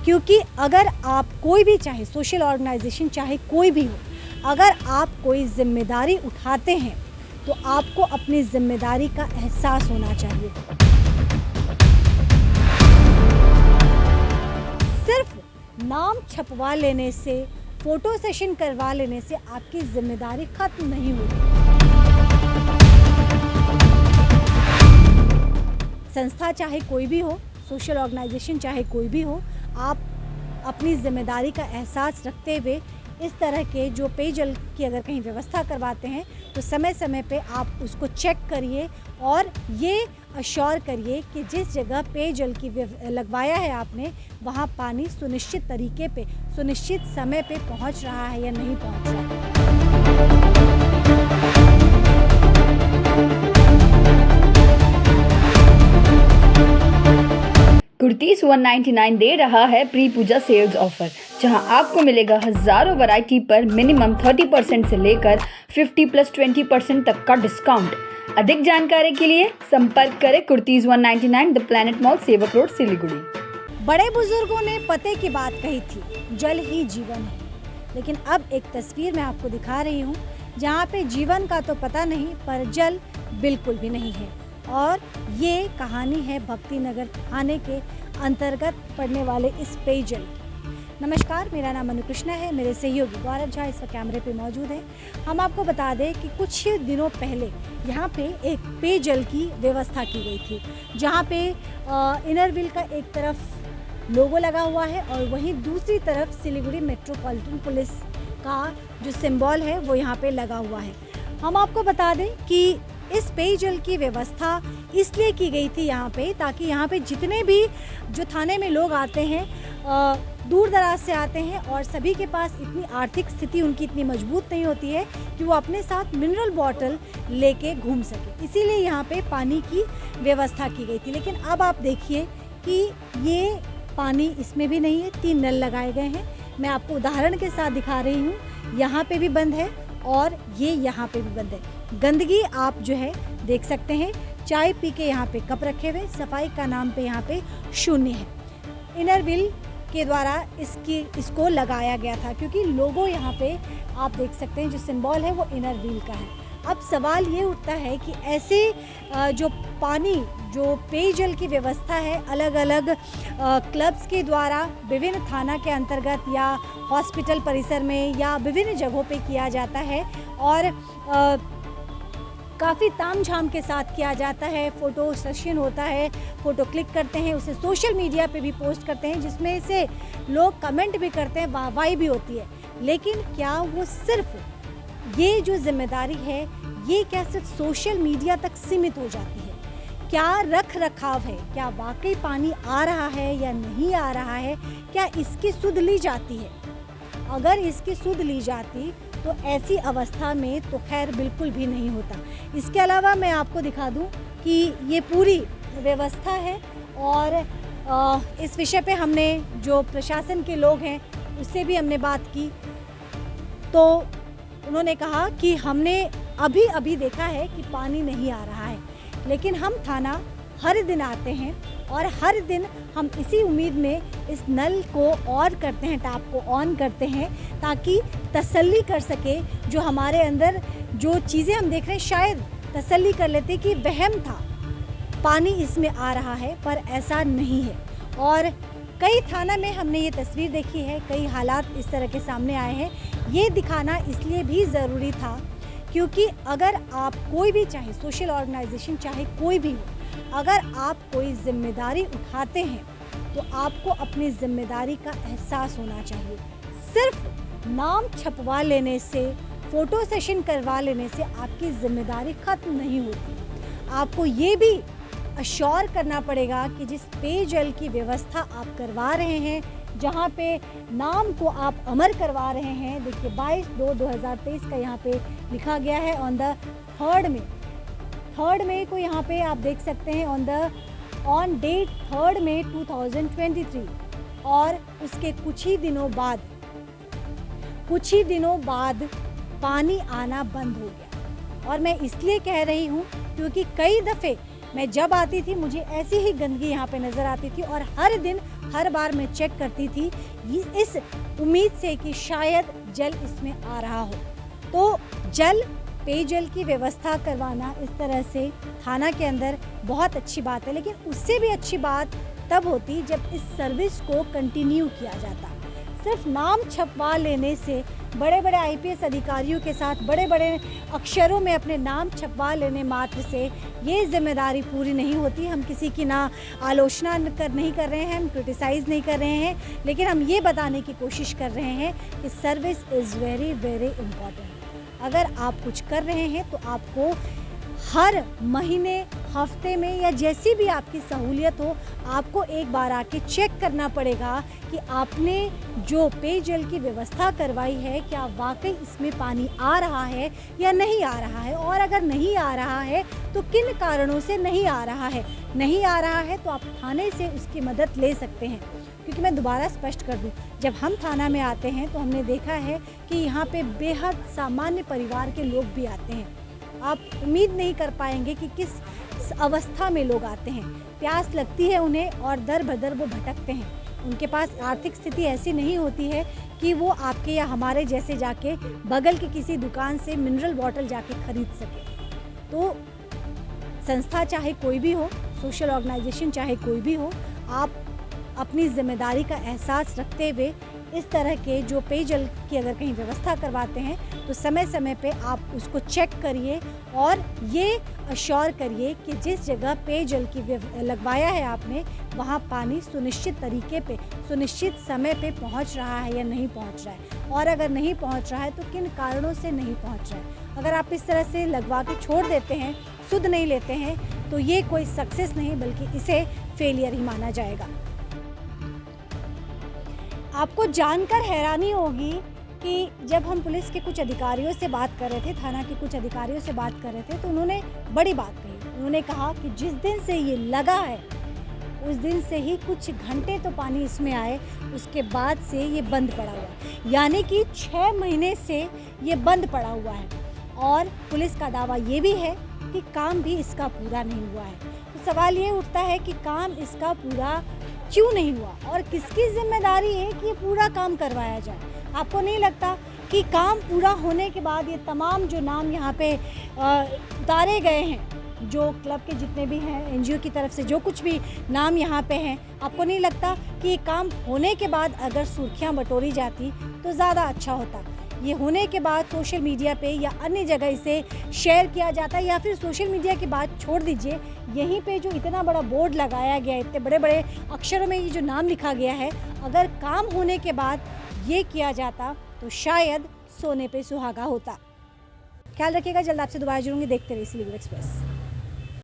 क्योंकि अगर आप कोई भी, चाहे सोशल ऑर्गेनाइजेशन चाहे कोई भी हो, अगर आप कोई जिम्मेदारी उठाते हैं तो आपको अपनी जिम्मेदारी का एहसास होना चाहिए। सिर्फ नाम छपवा लेने से, फोटो सेशन करवा लेने से आपकी जिम्मेदारी खत्म नहीं होती। संस्था चाहे कोई भी हो, सोशल ऑर्गेनाइजेशन चाहे कोई भी हो, आप अपनी जिम्मेदारी का एहसास रखते हुए इस तरह के जो पेयजल की अगर कहीं व्यवस्था करवाते हैं तो समय समय पे आप उसको चेक करिए और ये अश्योर करिए कि जिस जगह पेयजल की लगवाया है आपने, वहाँ पानी सुनिश्चित तरीके पे, सुनिश्चित समय पे पहुँच रहा है या नहीं पहुँच रहा है। कुर्तीज़ 199 दे रहा है प्री पूजा सेल्स ऑफर, जहां आपको मिलेगा हजारों वैरायटी पर मिनिमम 30% से लेकर 50+20% तक का डिस्काउंट। अधिक जानकारी के लिए संपर्क करें कुर्तीज़ 199 द प्लैनेट मॉल, सेवक रोड, सिलीगुड़ी। बड़े बुजुर्गों ने पते की बात कही थी, जल ही जीवन है। लेकिन अब एक तस्वीर मैं आपको दिखा रही हूँ जहाँ पे जीवन का तो पता नहीं पर जल बिल्कुल भी नहीं है। और ये कहानी है भक्ति नगर थाने के अंतर्गत पड़ने वाले इस पेयजल की। नमस्कार, मेरा नाम अनुकृष्णा है, मेरे सहयोगी गौरव झा इस वक्त कैमरे पे मौजूद हैं। हम आपको बता दें कि कुछ ही दिनों पहले यहाँ पे एक पेयजल की व्यवस्था की गई थी, जहाँ पे इनर व्हील का एक तरफ लोगो लगा हुआ है और वहीं दूसरी तरफ सिलीगुड़ी मेट्रोपॉलिटन पुलिस का जो सिंबल है वो यहाँ पे लगा हुआ है। हम आपको बता दें कि इस पेयजल की व्यवस्था इसलिए की गई थी यहाँ पे, ताकि यहाँ पे जितने भी जो थाने में लोग आते हैं, दूर दराज से आते हैं और सभी के पास इतनी आर्थिक स्थिति उनकी इतनी मजबूत नहीं होती है कि वो अपने साथ मिनरल बॉटल लेके घूम सके, इसीलिए यहाँ पे पानी की व्यवस्था की गई थी। लेकिन अब आप देखिए कि ये पानी इसमें भी नहीं है, 3 नल लगाए गए हैं। मैं आपको उदाहरण के साथ दिखा रही हूँ, यहाँ पे भी बंद है और ये यहाँ पे भी बंद है। गंदगी आप जो है देख सकते हैं, चाय पी के यहाँ पे कप रखे हुए, सफाई का नाम पे यहाँ पे शून्य है। इनर व्हील के द्वारा इसको लगाया गया था, क्योंकि लोगो यहाँ पे आप देख सकते हैं जो सिंबल है वो इनर व्हील का है। अब सवाल ये उठता है कि ऐसे जो पानी, जो पेयजल की व्यवस्था है अलग अलग क्लब्स के द्वारा विभिन्न थाना के अंतर्गत या हॉस्पिटल परिसर में या विभिन्न जगहों पे किया जाता है और काफ़ी तामझाम के साथ किया जाता है। फ़ोटो सेशन होता है, फ़ोटो क्लिक करते हैं, उसे सोशल मीडिया पे भी पोस्ट करते हैं, जिसमें से लोग कमेंट भी करते हैं, वाहवाही भी होती है। लेकिन क्या वो सिर्फ ये जो जिम्मेदारी है, ये क्या सिर्फ सोशल मीडिया तक सीमित हो जाती है? क्या रख रखाव है? क्या वाकई पानी आ रहा है या नहीं आ रहा है? क्या इसकी सुध ली जाती है? अगर इसकी सुध ली जाती तो ऐसी अवस्था में तो खैर बिल्कुल भी नहीं होता। इसके अलावा मैं आपको दिखा दूं कि ये पूरी व्यवस्था है और इस विषय पे हमने जो प्रशासन के लोग हैं उससे भी हमने बात की, तो उन्होंने कहा कि हमने अभी देखा है कि पानी नहीं आ रहा है, लेकिन हम थाना हर दिन आते हैं और हर दिन हम इसी उम्मीद में इस नल को ऑन करते हैं, टैप को ऑन करते हैं, ताकि तसल्ली कर सके जो हमारे अंदर जो चीज़ें हम देख रहे हैं, शायद तसल्ली कर लेते कि वहम था, पानी इसमें आ रहा है, पर ऐसा नहीं है। और कई थाना में हमने ये तस्वीर देखी है, कई हालात इस तरह के सामने आए हैं। ये दिखाना इसलिए भी ज़रूरी था क्योंकि अगर आप कोई भी, चाहे सोशल ऑर्गेनाइजेशन चाहे कोई भी हो, अगर आप कोई जिम्मेदारी उठाते हैं तो आपको अपनी जिम्मेदारी का एहसास होना चाहिए। सिर्फ नाम छपवा लेने से, फ़ोटो सेशन करवा लेने से आपकी जिम्मेदारी ख़त्म नहीं होती। आपको ये भी अश्योर करना पड़ेगा कि जिस पेयजल की व्यवस्था आप करवा रहे हैं, जहाँ पे नाम को आप अमर करवा रहे हैं, देखिए 22/2/2023 का यहाँ पे लिखा गया है ऑन द 3rd मई को यहाँ पे आप देख सकते हैं ऑन डेट 3 मई 2023, और उसके कुछ ही दिनों बाद पानी आना बंद हो गया। और मैं इसलिए कह रही हूँ क्योंकि कई दफ़े मैं जब आती थी मुझे ऐसी ही गंदगी यहाँ पे नज़र आती थी और हर दिन हर बार मैं चेक करती थी इस उम्मीद से कि शायद जल इसमें आ रहा हो। तो पेयजल की व्यवस्था करवाना इस तरह से थाना के अंदर बहुत अच्छी बात है, लेकिन उससे भी अच्छी बात तब होती जब इस सर्विस को कंटिन्यू किया जाता। सिर्फ नाम छपवा लेने से, बड़े बड़े आईपीएस अधिकारियों के साथ बड़े बड़े अक्षरों में अपने नाम छपवा लेने मात्र से ये जिम्मेदारी पूरी नहीं होती। हम किसी की ना आलोचना नहीं कर रहे हैं, हम क्रिटिसाइज़ नहीं कर रहे हैं, लेकिन हम ये बताने की कोशिश कर रहे हैं कि service is very very important. अगर आप कुछ कर रहे हैं तो आपको हर महीने, हफ्ते में या जैसी भी आपकी सहूलियत हो, आपको एक बार आके चेक करना पड़ेगा कि आपने जो पेयजल की व्यवस्था करवाई है क्या वाकई इसमें पानी आ रहा है या नहीं आ रहा है, और अगर नहीं आ रहा है तो किन कारणों से नहीं आ रहा है। नहीं आ रहा है तो आप थाने से उसकी मदद ले सकते हैं। क्योंकि मैं दोबारा स्पष्ट कर दूं, जब हम थाना में आते हैं तो हमने देखा है कि यहाँ पे बेहद सामान्य परिवार के लोग भी आते हैं। आप उम्मीद नहीं कर पाएंगे कि किस अवस्था में लोग आते हैं। प्यास लगती है उन्हें और दर बदर वो भटकते हैं। उनके पास आर्थिक स्थिति ऐसी नहीं होती है कि वो आपके या हमारे जैसे जाके बगल की किसी दुकान से मिनरल वाटर जाके खरीद सके। तो संस्था चाहे कोई भी हो, सोशल ऑर्गेनाइजेशन चाहे कोई भी हो, आप अपनी जिम्मेदारी का एहसास रखते हुए इस तरह के जो पेयजल की अगर कहीं व्यवस्था करवाते हैं तो समय समय पे आप उसको चेक करिए और ये अश्योर करिए कि जिस जगह पेयजल की लगवाया है आपने, वहाँ पानी सुनिश्चित तरीके पे, सुनिश्चित समय पे पहुँच रहा है या नहीं पहुँच रहा है, और अगर नहीं पहुँच रहा है तो किन कारणों से नहीं पहुँच रहा है। अगर आप इस तरह से लगवा के छोड़ देते हैं, सुध नहीं लेते हैं, तो ये कोई सक्सेस नहीं बल्कि इसे फेलियर ही माना जाएगा। आपको जानकर हैरानी होगी कि जब हम पुलिस के कुछ अधिकारियों से बात कर रहे थे, थाना के कुछ अधिकारियों से बात कर रहे थे, तो उन्होंने बड़ी बात कही। उन्होंने कहा कि जिस दिन से ये लगा है उस दिन से ही कुछ घंटे तो पानी इसमें आए, उसके बाद से ये बंद पड़ा हुआ है। यानी कि 6 महीने से ये बंद पड़ा हुआ है। और पुलिस का दावा ये भी है कि काम भी इसका पूरा नहीं हुआ है। तो सवाल ये उठता है कि काम इसका पूरा क्यों नहीं हुआ और किसकी जिम्मेदारी है कि ये पूरा काम करवाया जाए। आपको नहीं लगता कि काम पूरा होने के बाद ये तमाम जो नाम यहाँ पे उतारे गए हैं, जो क्लब के जितने भी हैं, एनजीओ की तरफ से जो कुछ भी नाम यहाँ पे हैं, आपको नहीं लगता कि ये काम होने के बाद अगर सुर्खियाँ बटोरी जाती तो ज़्यादा अच्छा होता। ये होने के बाद सोशल मीडिया पे या अन्य जगह इसे शेयर किया जाता है, या फिर सोशल मीडिया की बात छोड़ दीजिए, यहीं पे जो इतना बड़ा बोर्ड लगाया गया है, इतने बड़े बड़े अक्षरों में ये जो नाम लिखा गया है, अगर काम होने के बाद ये किया जाता तो शायद सोने पे सुहागा होता। ख्याल रखिएगा, जल्द आपसे दोबारा जुड़ूंगी। देखते रहिए सिलीगुड़ी एक्सप्रेस।